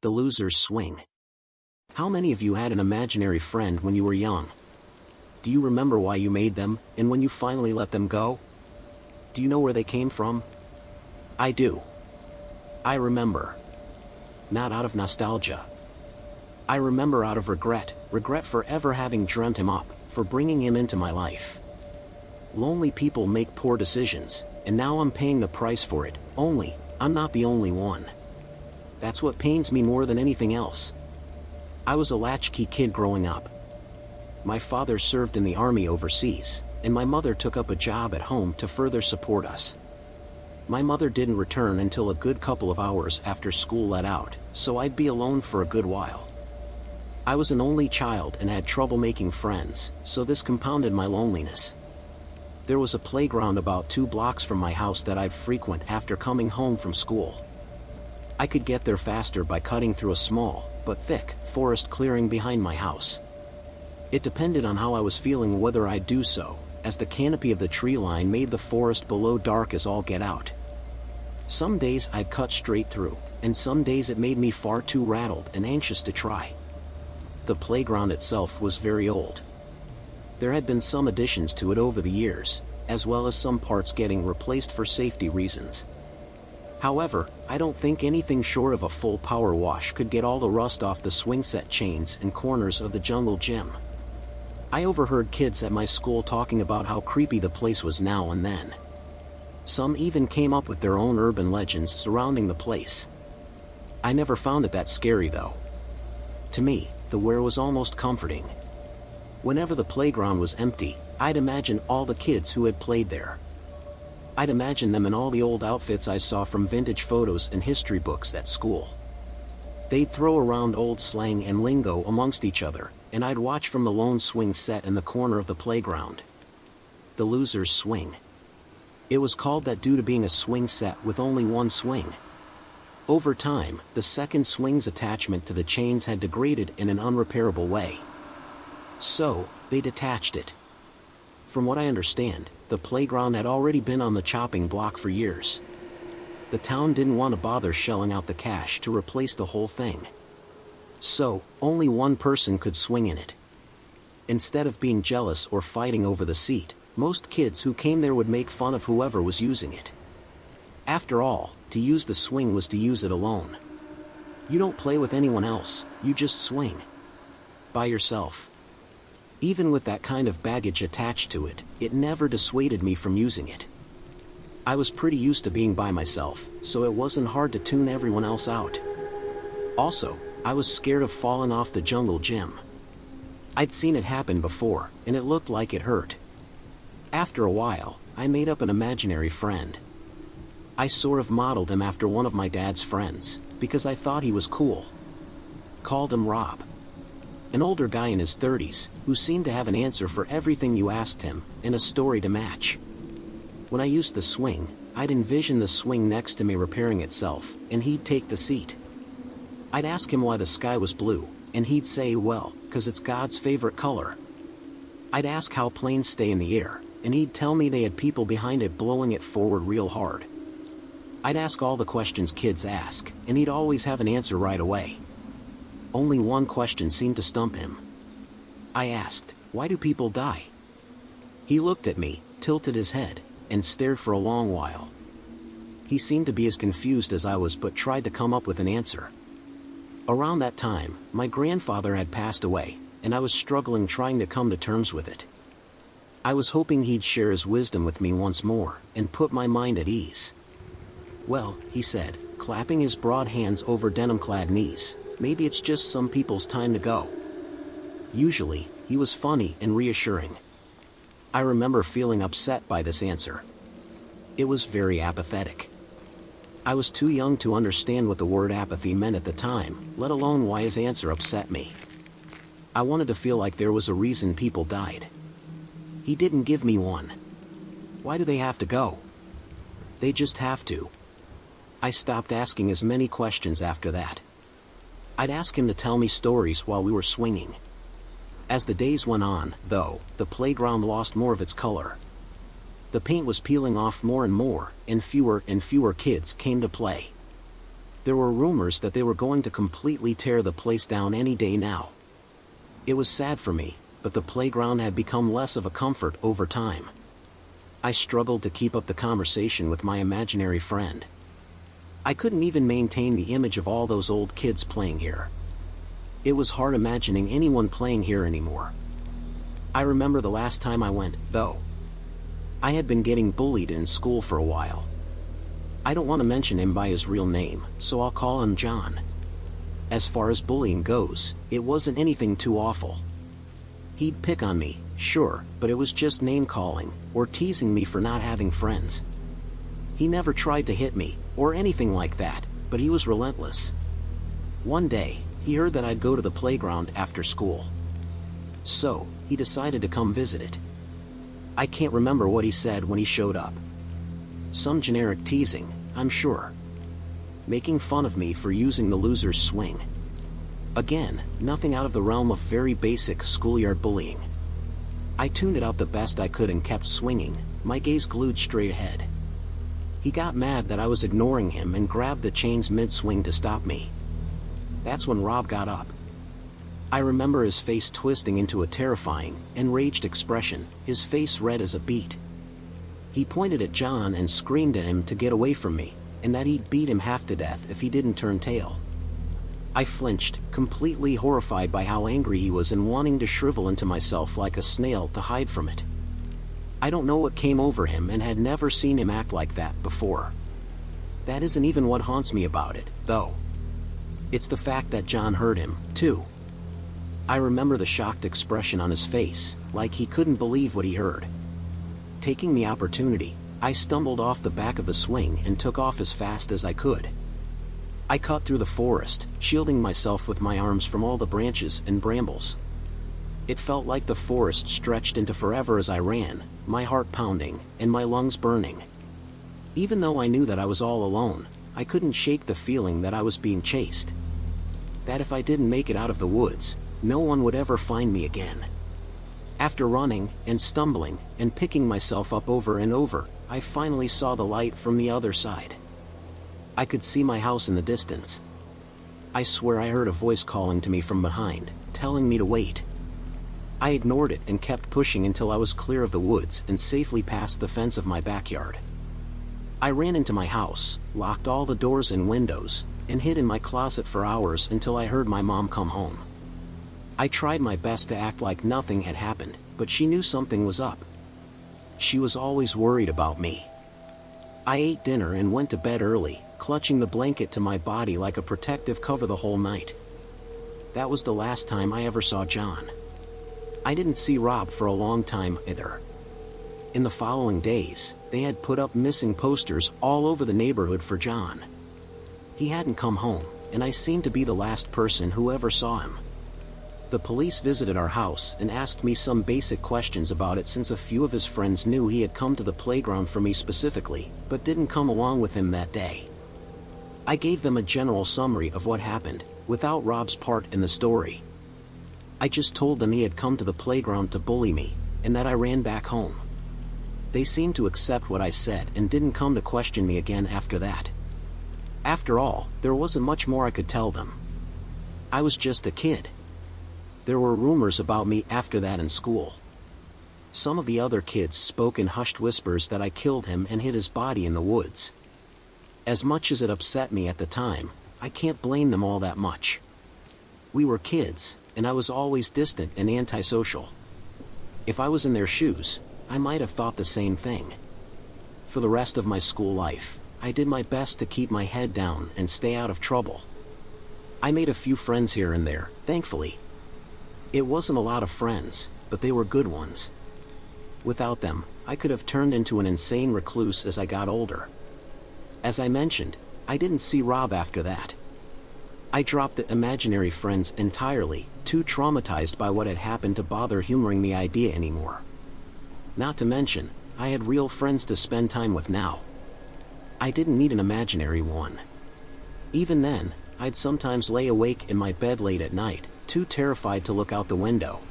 The losers swing. How many of you had an imaginary friend when you were young? Do you remember why you made them, and when you finally let them go? Do you know where they came from? I do. I remember. Not out of nostalgia. I remember out of regret for ever having dreamt him up, for bringing him into my life. Lonely people make poor decisions, and now I'm paying the price for it, only, I'm not the only one. That's what pains me more than anything else. I was a latchkey kid growing up. My father served in the army overseas, and my mother took up a job at home to further support us. My mother didn't return until a good couple of hours after school let out, so I'd be alone for a good while. I was an only child and had trouble making friends, so this compounded my loneliness. There was a playground about 2 blocks from my house that I'd frequent after coming home from school. I could get there faster by cutting through a small, but thick, forest clearing behind my house. It depended on how I was feeling whether I'd do so, as the canopy of the tree line made the forest below dark as all get out. Some days I'd cut straight through, and some days it made me far too rattled and anxious to try. The playground itself was very old. There had been some additions to it over the years, as well as some parts getting replaced for safety reasons. However, I don't think anything short of a full power wash could get all the rust off the swing set chains and corners of the jungle gym. I overheard kids at my school talking about how creepy the place was now and then. Some even came up with their own urban legends surrounding the place. I never found it that scary though. To me, the wear was almost comforting. Whenever the playground was empty, I'd imagine all the kids who had played there. I'd imagine them in all the old outfits I saw from vintage photos and history books at school. They'd throw around old slang and lingo amongst each other, and I'd watch from the lone swing set in the corner of the playground. The losers swing. It was called that due to being a swing set with only one swing. Over time, the second swing's attachment to the chains had degraded in an unrepairable way. So, they detached it. From what I understand, the playground had already been on the chopping block for years. The town didn't want to bother shelling out the cash to replace the whole thing. So, only one person could swing in it. Instead of being jealous or fighting over the seat, most kids who came there would make fun of whoever was using it. After all, to use the swing was to use it alone. You don't play with anyone else, you just swing. By yourself. Even with that kind of baggage attached to it, it never dissuaded me from using it. I was pretty used to being by myself, so it wasn't hard to tune everyone else out. Also, I was scared of falling off the jungle gym. I'd seen it happen before, and it looked like it hurt. After a while, I made up an imaginary friend. I sort of modeled him after one of my dad's friends, because I thought he was cool. Called him Rob. An older guy in his 30s, who seemed to have an answer for everything you asked him, and a story to match. When I used the swing, I'd envision the swing next to me repairing itself, and he'd take the seat. I'd ask him why the sky was blue, and he'd say, well, 'cause it's God's favorite color. I'd ask how planes stay in the air, and he'd tell me they had people behind it blowing it forward real hard. I'd ask all the questions kids ask, and he'd always have an answer right away. Only one question seemed to stump him. I asked, why do people die? He looked at me, tilted his head, and stared for a long while. He seemed to be as confused as I was but tried to come up with an answer. Around that time, my grandfather had passed away, and I was struggling trying to come to terms with it. I was hoping he'd share his wisdom with me once more, and put my mind at ease. Well, he said, clapping his broad hands over denim-clad knees, maybe it's just some people's time to go. Usually, he was funny and reassuring. I remember feeling upset by this answer. It was very apathetic. I was too young to understand what the word apathy meant at the time, let alone why his answer upset me. I wanted to feel like there was a reason people died. He didn't give me one. Why do they have to go? They just have to. I stopped asking as many questions after that. I'd ask him to tell me stories while we were swinging. As the days went on, though, the playground lost more of its color. The paint was peeling off more and more, and fewer kids came to play. There were rumors that they were going to completely tear the place down any day now. It was sad for me, but the playground had become less of a comfort over time. I struggled to keep up the conversation with my imaginary friend. I couldn't even maintain the image of all those old kids playing here. It was hard imagining anyone playing here anymore. I remember the last time I went, though. I had been getting bullied in school for a while. I don't want to mention him by his real name, so I'll call him John. As far as bullying goes, it wasn't anything too awful. He'd pick on me, sure, but it was just name-calling, or teasing me for not having friends. He never tried to hit me, or anything like that, but he was relentless. One day, he heard that I'd go to the playground after school. So, he decided to come visit it. I can't remember what he said when he showed up. Some generic teasing, I'm sure. Making fun of me for using the loser's swing. Again, nothing out of the realm of very basic schoolyard bullying. I tuned it out the best I could and kept swinging, my gaze glued straight ahead. He got mad that I was ignoring him and grabbed the chains mid-swing to stop me. That's when Rob got up. I remember his face twisting into a terrifying, enraged expression, his face red as a beet. He pointed at John and screamed at him to get away from me, and that he'd beat him half to death if he didn't turn tail. I flinched, completely horrified by how angry he was and wanting to shrivel into myself like a snail to hide from it. I don't know what came over him and had never seen him act like that before. That isn't even what haunts me about it, though. It's the fact that John heard him, too. I remember the shocked expression on his face, like he couldn't believe what he heard. Taking the opportunity, I stumbled off the back of the swing and took off as fast as I could. I cut through the forest, shielding myself with my arms from all the branches and brambles. It felt like the forest stretched into forever as I ran, my heart pounding, and my lungs burning. Even though I knew that I was all alone, I couldn't shake the feeling that I was being chased. That if I didn't make it out of the woods, no one would ever find me again. After running, and stumbling, and picking myself up over and over, I finally saw the light from the other side. I could see my house in the distance. I swear I heard a voice calling to me from behind, telling me to wait. I ignored it and kept pushing until I was clear of the woods and safely past the fence of my backyard. I ran into my house, locked all the doors and windows, and hid in my closet for hours until I heard my mom come home. I tried my best to act like nothing had happened, but she knew something was up. She was always worried about me. I ate dinner and went to bed early, clutching the blanket to my body like a protective cover the whole night. That was the last time I ever saw John. I didn't see Rob for a long time either. In the following days, they had put up missing posters all over the neighborhood for John. He hadn't come home, and I seemed to be the last person who ever saw him. The police visited our house and asked me some basic questions about it since a few of his friends knew he had come to the playground for me specifically, but didn't come along with him that day. I gave them a general summary of what happened, without Rob's part in the story. I just told them he had come to the playground to bully me, and that I ran back home. They seemed to accept what I said and didn't come to question me again after that. After all, there wasn't much more I could tell them. I was just a kid. There were rumors about me after that in school. Some of the other kids spoke in hushed whispers that I killed him and hid his body in the woods. As much as it upset me at the time, I can't blame them all that much. We were kids, and I was always distant and antisocial. If I was in their shoes, I might have thought the same thing. For the rest of my school life, I did my best to keep my head down and stay out of trouble. I made a few friends here and there, thankfully. It wasn't a lot of friends, but they were good ones. Without them, I could have turned into an insane recluse as I got older. As I mentioned, I didn't see Rob after that. I dropped the imaginary friends entirely, too traumatized by what had happened to bother humoring the idea anymore. Not to mention, I had real friends to spend time with now. I didn't need an imaginary one. Even then, I'd sometimes lay awake in my bed late at night, too terrified to look out the window.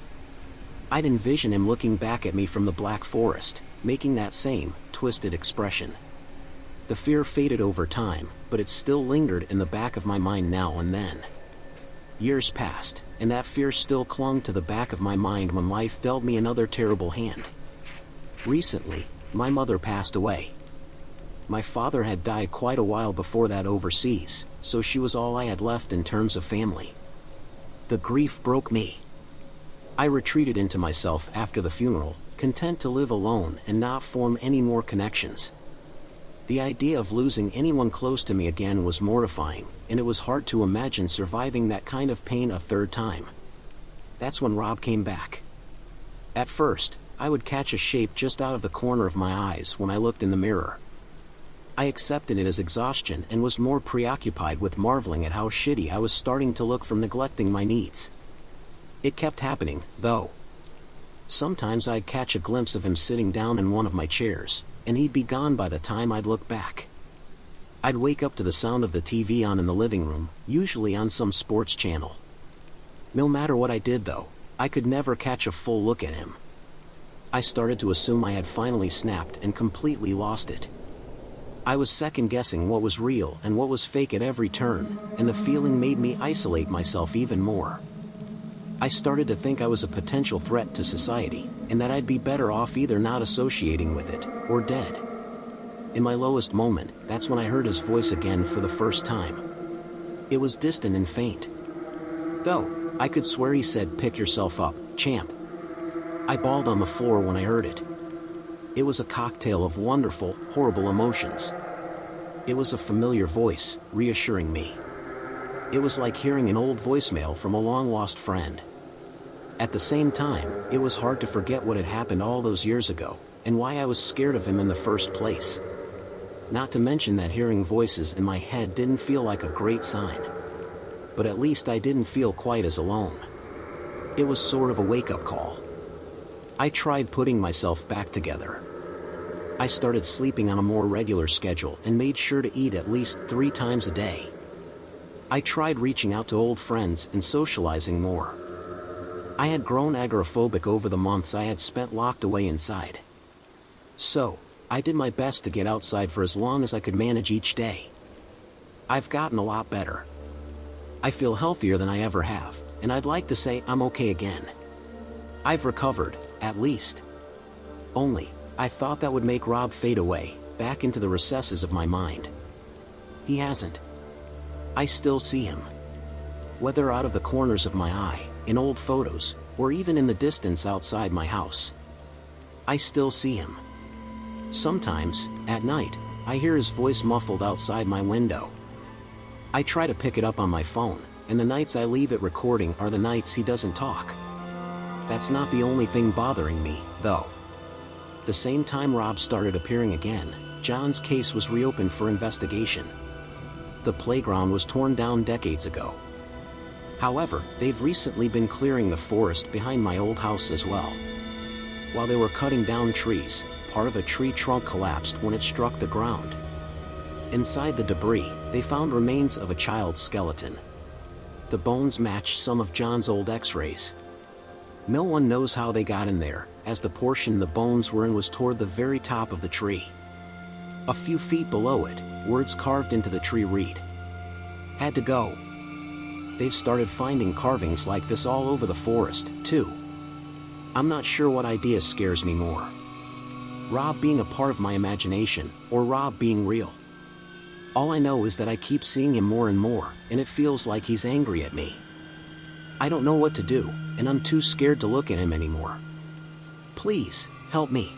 I'd envision him looking back at me from the black forest, making that same, twisted expression. The fear faded over time, but it still lingered in the back of my mind now and then. Years passed, and that fear still clung to the back of my mind when life dealt me another terrible hand. Recently, my mother passed away. My father had died quite a while before that overseas, so she was all I had left in terms of family. The grief broke me. I retreated into myself after the funeral, content to live alone and not form any more connections. The idea of losing anyone close to me again was mortifying, and it was hard to imagine surviving that kind of pain a third time. That's when Rob came back. At first, I would catch a shape just out of the corner of my eyes when I looked in the mirror. I accepted it as exhaustion and was more preoccupied with marveling at how shitty I was starting to look from neglecting my needs. It kept happening, though. Sometimes I'd catch a glimpse of him sitting down in one of my chairs, and he'd be gone by the time I'd look back. I'd wake up to the sound of the TV on in the living room, usually on some sports channel. No matter what I did though, I could never catch a full look at him. I started to assume I had finally snapped and completely lost it. I was second-guessing what was real and what was fake at every turn, and the feeling made me isolate myself even more. I started to think I was a potential threat to society, and that I'd be better off either not associating with it, or dead. In my lowest moment, that's when I heard his voice again for the first time. It was distant and faint. Though, I could swear he said, "Pick yourself up, champ." I bawled on the floor when I heard it. It was a cocktail of wonderful, horrible emotions. It was a familiar voice, reassuring me. It was like hearing an old voicemail from a long-lost friend. At the same time, it was hard to forget what had happened all those years ago, and why I was scared of him in the first place. Not to mention that hearing voices in my head didn't feel like a great sign. But at least I didn't feel quite as alone. It was sort of a wake-up call. I tried putting myself back together. I started sleeping on a more regular schedule and made sure to eat at least 3 times a day. I tried reaching out to old friends and socializing more. I had grown agoraphobic over the months I had spent locked away inside. So, I did my best to get outside for as long as I could manage each day. I've gotten a lot better. I feel healthier than I ever have, and I'd like to say I'm okay again. I've recovered, at least. Only, I thought that would make Rob fade away, back into the recesses of my mind. He hasn't. I still see him. Whether out of the corners of my eye, in old photos, or even in the distance outside my house. I still see him. Sometimes, at night, I hear his voice muffled outside my window. I try to pick it up on my phone, and the nights I leave it recording are the nights he doesn't talk. That's not the only thing bothering me, though. The same time Rob started appearing again, John's case was reopened for investigation. The playground was torn down decades ago. However, they've recently been clearing the forest behind my old house as well. While they were cutting down trees, part of a tree trunk collapsed when it struck the ground. Inside the debris, they found remains of a child's skeleton. The bones matched some of John's old x-rays. No one knows how they got in there, as the portion the bones were in was toward the very top of the tree. A few feet below it, words carved into the tree read, "Had to go." They've started finding carvings like this all over the forest, too. I'm not sure what idea scares me more. Rob being a part of my imagination, or Rob being real. All I know is that I keep seeing him more and more, and it feels like he's angry at me. I don't know what to do, and I'm too scared to look at him anymore. Please, help me.